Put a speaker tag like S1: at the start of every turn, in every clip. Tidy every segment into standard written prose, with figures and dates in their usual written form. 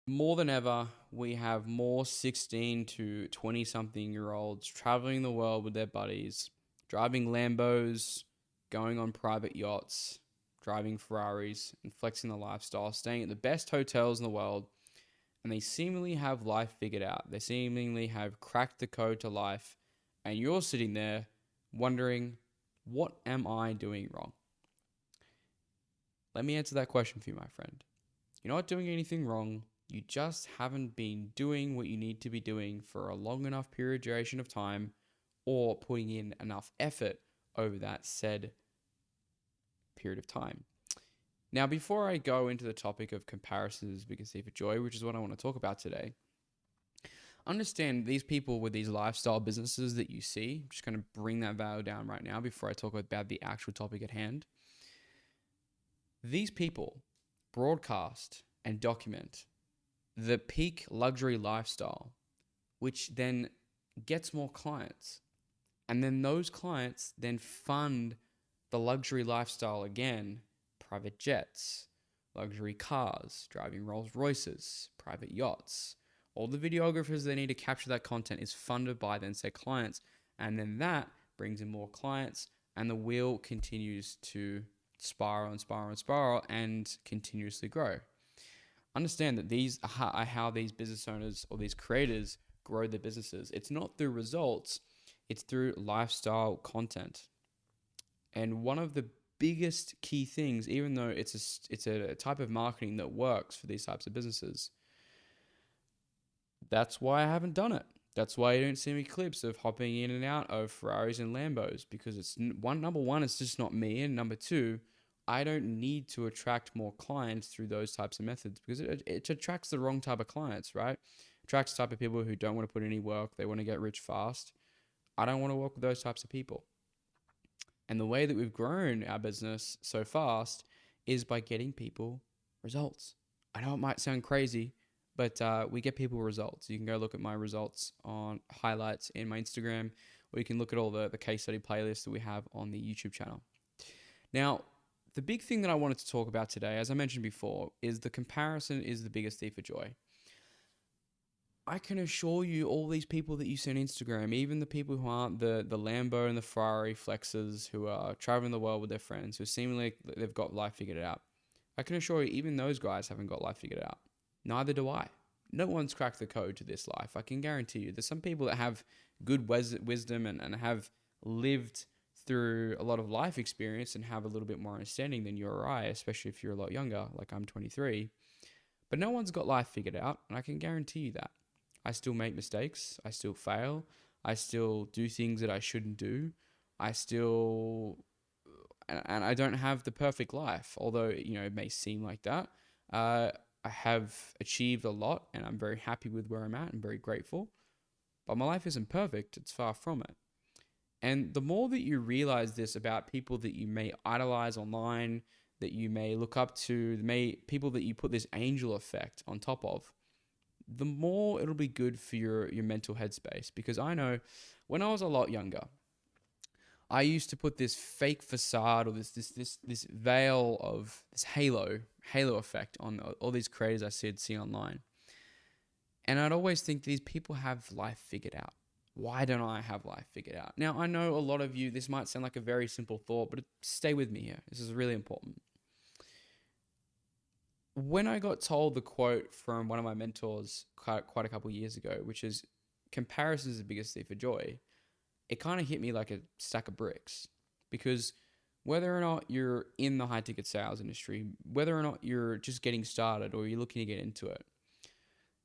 S1: More than ever, we have more 16 to 20 something year olds traveling the world with their buddies, driving Lambos, going on private yachts, driving Ferraris, and flexing the lifestyle, staying at the best hotels in the world. And they seemingly have life figured out. They seemingly have cracked the code to life. And you're sitting there wondering, what am I doing wrong? Let me answer that question for you, my friend. You're not doing anything wrong. You just haven't been doing what you need to be doing for a long enough period duration of time or putting in enough effort over that said period of time. Now, before I go into the topic of comparisons because for joy, which is what I want to talk about today, understand these people with these lifestyle businesses that you see. I'm just going to bring that value down right now before I talk about the actual topic at hand. These people broadcast and document the peak luxury lifestyle, which then gets more clients. And then those clients then fund the luxury lifestyle again, private jets, luxury cars, driving Rolls Royces, private yachts. All the videographers they need to capture that content is funded by then said clients. And then that brings in more clients and the wheel continues to spiral and spiral and spiral and continuously grow. Understand that these are how these business owners or these creators grow their businesses. It's not through results, it's through lifestyle content. And one of the biggest key things, even though it's a type of marketing that works for these types of businesses, that's why I haven't done it. That's why you don't see me clips of hopping in and out of Ferraris and Lambos because it's number one, it's just not me, and number two, I don't need to attract more clients through those types of methods because it attracts the wrong type of clients, right? Attracts the type of people who don't want to put in any work, they want to get rich fast. I don't want to work with those types of people. And the way that we've grown our business so fast is by getting people results. I know it might sound crazy, but we get people results. You can go look at my results on highlights in my Instagram, or you can look at all the case study playlists that we have on the YouTube channel. Now, the big thing that I wanted to talk about today, as I mentioned before, is the comparison is the biggest thief of joy. I can assure you, all these people that you see on Instagram, even the people who aren't the Lambo and the Ferrari flexers who are traveling the world with their friends, who seemingly they've got life figured out, I can assure you, even those guys haven't got life figured out. Neither do I. No one's cracked the code to this life. I can guarantee you. There's some people that have good wisdom and have lived through a lot of life experience and have a little bit more understanding than you or I, especially if you're a lot younger, like I'm 23. But no one's got life figured out, and I can guarantee you that. I still make mistakes. I still fail. I still do things that I shouldn't do. I still, and I don't have the perfect life, although, it may seem like that. I have achieved a lot, and I'm very happy with where I'm at and very grateful. But my life isn't perfect. It's far from it. And the more that you realize this about people that you may idolize online, that you may look up to, people that you put this angel effect on top of, the more it'll be good for your mental headspace. Because I know when I was a lot younger, I used to put this fake facade or this veil of this halo effect on all these creators I see online. And I'd always think these people have life figured out. Why don't I have life figured out? Now, I know a lot of you, this might sound like a very simple thought, but stay with me here. This is really important. When I got told the quote from one of my mentors quite a couple of years ago, which is comparison is the biggest thief of joy, it kind of hit me like a stack of bricks. Because whether or not you're in the high ticket sales industry, whether or not you're just getting started or you're looking to get into it,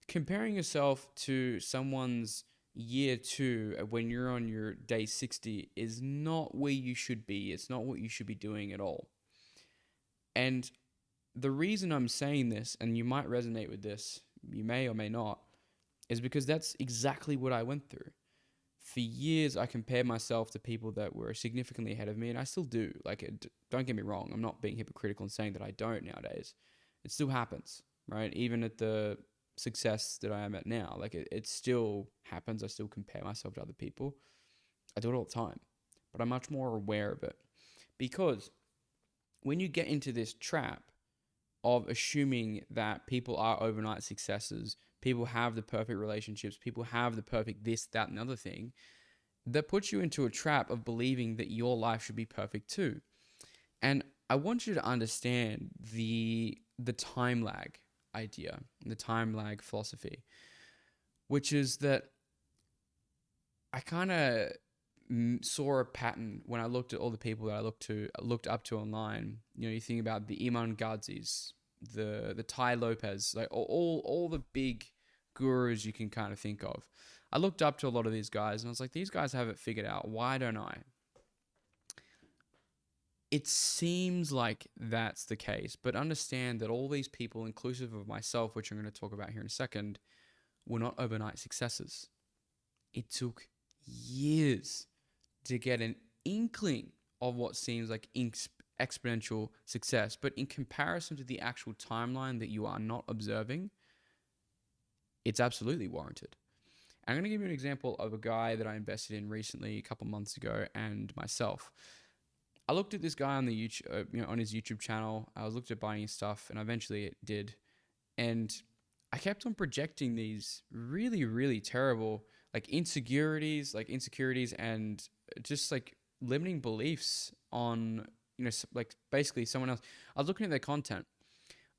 S1: comparing yourself to someone's year two when you're on your day 60 is not where you should be. It's not what you should be doing at all. And the reason I'm saying this, and you might resonate with this, you may or may not, is because that's exactly what I went through. For years, I compared myself to people that were significantly ahead of me, and I still do. Don't get me wrong, I'm not being hypocritical and saying that I don't nowadays. It still happens, right? Even at the success that I am at now, it still happens. I still compare myself to other people. I do it all the time, but I'm much more aware of it because when you get into this trap, of assuming that people are overnight successes, people have the perfect relationships, people have the perfect this, that, and other thing, that puts you into a trap of believing that your life should be perfect too. And I want you to understand the time lag idea, the time lag philosophy, which is that I kind of saw a pattern when I looked at all the people that I looked up to online. You know, you think about the Iman Gadzis, the Tai Lopez, like all the big gurus you can kind of think of. I looked up to a lot of these guys and I was like, these guys have it figured out. Why don't I? It seems like that's the case, but understand that all these people, inclusive of myself, which I'm going to talk about here in a second, were not overnight successes. It took years to get an inkling of what seems like exponential success. But in comparison to the actual timeline that you are not observing, it's absolutely warranted. I'm going to give you an example of a guy that I invested in recently, a couple months ago, and myself. I looked at this guy on the YouTube, on his YouTube channel. I was looked at buying his stuff, and eventually it did. And I kept on projecting these really, really terrible insecurities, and just like limiting beliefs on basically someone else. I was looking at their content,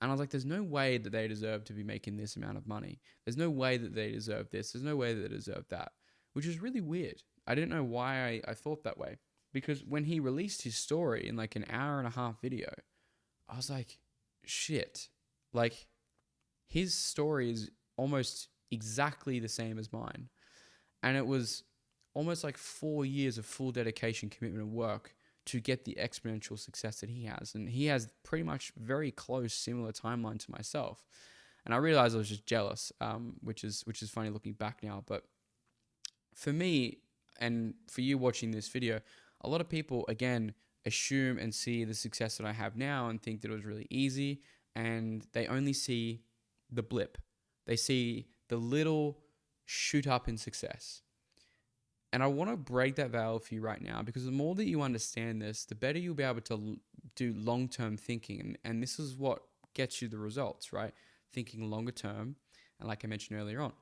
S1: and I was like, "There's no way that they deserve to be making this amount of money. There's no way that they deserve this. There's no way that they deserve that," which is really weird. I didn't know why I thought that way. Because when he released his story in like an hour and a half video, I was like, shit. Like, his story is almost exactly the same as mine. And it was almost like 4 years of full dedication, commitment, and work to get the exponential success that he has. And he has pretty much very close, similar timeline to myself. And I realized I was just jealous, which is funny looking back now. But for me, and for you watching this video, a lot of people, again, assume and see the success that I have now and think that it was really easy, and they only see the blip. They see the little shoot up in success. And I want to break that veil for you right now, because the more that you understand this, the better you'll be able to do long-term thinking. And this is what gets you the results, right? Thinking longer term, and like I mentioned earlier on,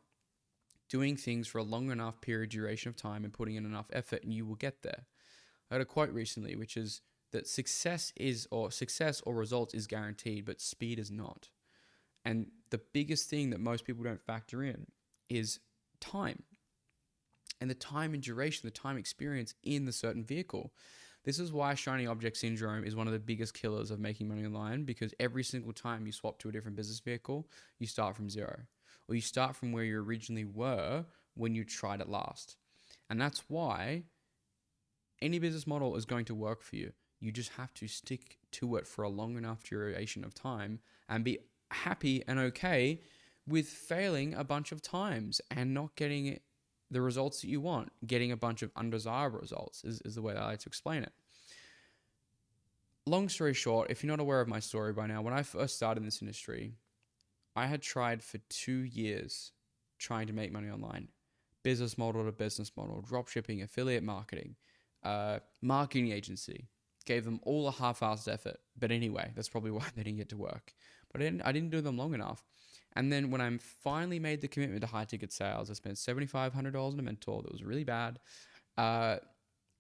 S1: doing things for a long enough period duration of time and putting in enough effort, and you will get there. I heard a quote recently, which is that success or results is guaranteed, but speed is not. And the biggest thing that most people don't factor in is time, and the time and duration, the time experience in the certain vehicle. This is why shiny object syndrome is one of the biggest killers of making money online, because every single time you swap to a different business vehicle, you start from zero, or you start from where you originally were when you tried it last. And that's why any business model is going to work for you. You just have to stick to it for a long enough duration of time and be happy and okay with failing a bunch of times and not getting the results that you want. Getting a bunch of undesirable results is the way that I like to explain it. Long story short, if you're not aware of my story by now, when I first started in this industry, I had tried for 2 years trying to make money online. Business model to business model, drop shipping, affiliate marketing, marketing agency. Gave them all a half-assed effort. But anyway, that's probably why they didn't get to work. But I didn't do them long enough. And then when I finally made the commitment to high-ticket sales, I spent $7,500 on a mentor that was really bad.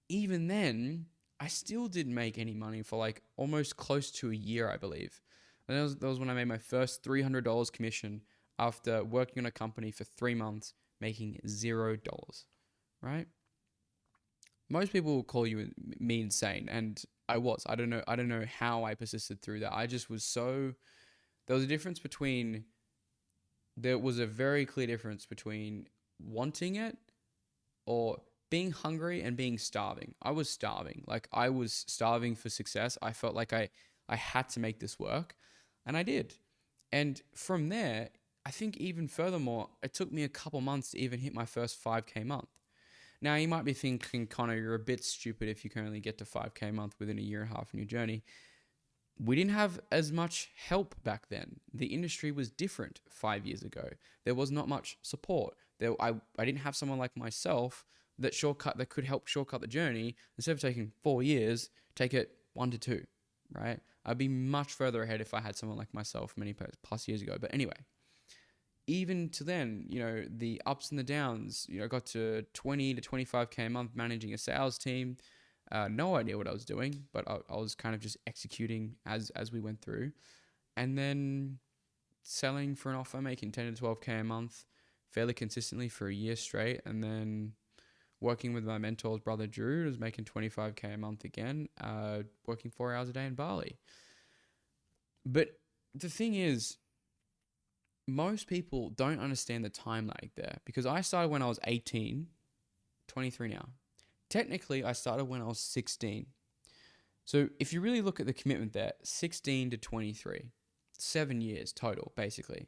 S1: Even then, I still didn't make any money for like almost close to a year, I believe. And that was when I made my first $300 commission after working on a company for 3 months, making $0, right? Most people will call me insane, and I was. I don't know how I persisted through that. I just was so. There was a very clear difference between wanting it or being hungry and being starving. I was starving. Like, I was starving for success. I felt like I had to make this work, and I did. And from there, I think even furthermore, it took me a couple months to even hit my first 5K month. Now, you might be thinking, Connor, you're a bit stupid if you can only get to 5K a month within a year and a half in your journey. We didn't have as much help back then. The industry was different 5 years ago. There was not much support. I didn't have someone like myself that could help shortcut the journey. Instead of taking 4 years, take it 1 to 2. right? I'd be much further ahead if I had someone like myself many plus years ago. But anyway, even to then, the ups and the downs, got to 20 to 25K a month managing a sales team. No idea what I was doing, but I was kind of just executing as we went through. And then selling for an offer, making 10 to 12K a month fairly consistently for a year straight. And then working with my mentor's brother, Drew, was making 25K a month again, working 4 hours a day in Bali. But the thing is, most people don't understand the time lag there, because I started when I was 18, 23 now. Technically, I started when I was 16. So if you really look at the commitment there, 16 to 23, 7 years total, basically.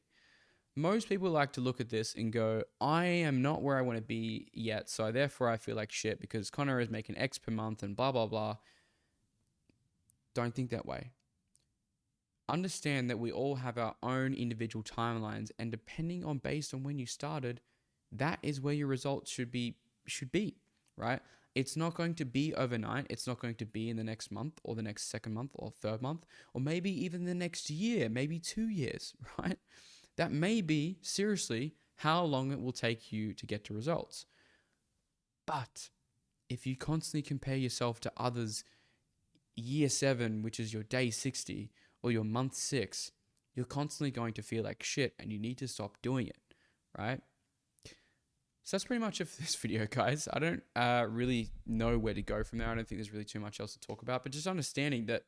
S1: Most people like to look at this and go, I am not where I want to be yet, so therefore I feel like shit because Connor is making X per month and blah, blah, blah. Don't think that way. Understand that we all have our own individual timelines, and depending on based on when you started, that is where your results should be, right? It's not going to be overnight. It's not going to be in the next month or the next second month or third month, or maybe even the next year, maybe 2 years, right? That may be, seriously, how long it will take you to get to results. But if you constantly compare yourself to others, year 7, which is your day 60, or your month 6, you're constantly going to feel like shit and you need to stop doing it, right? So that's pretty much it for this video, guys. I don't really know where to go from there. I don't think there's really too much else to talk about, but just understanding that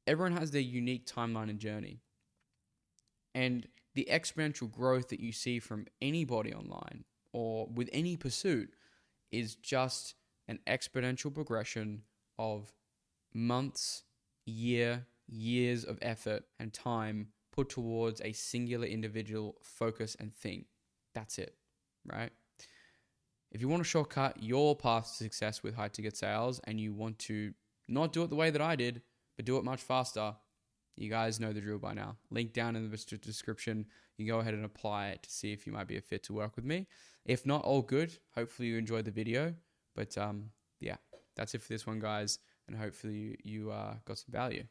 S1: everyone has their unique timeline and journey. And the exponential growth that you see from anybody online or with any pursuit is just an exponential progression of months, years of effort and time put towards a singular individual focus and thing. That's it, right? If you want to shortcut your path to success with high ticket sales and you want to not do it the way that I did, but do it much faster, you guys know the drill by now. Link down in the description. You can go ahead and apply it to see if you might be a fit to work with me. If not, all good. Hopefully you enjoyed the video. But yeah, that's it for this one, guys. And hopefully you got some value.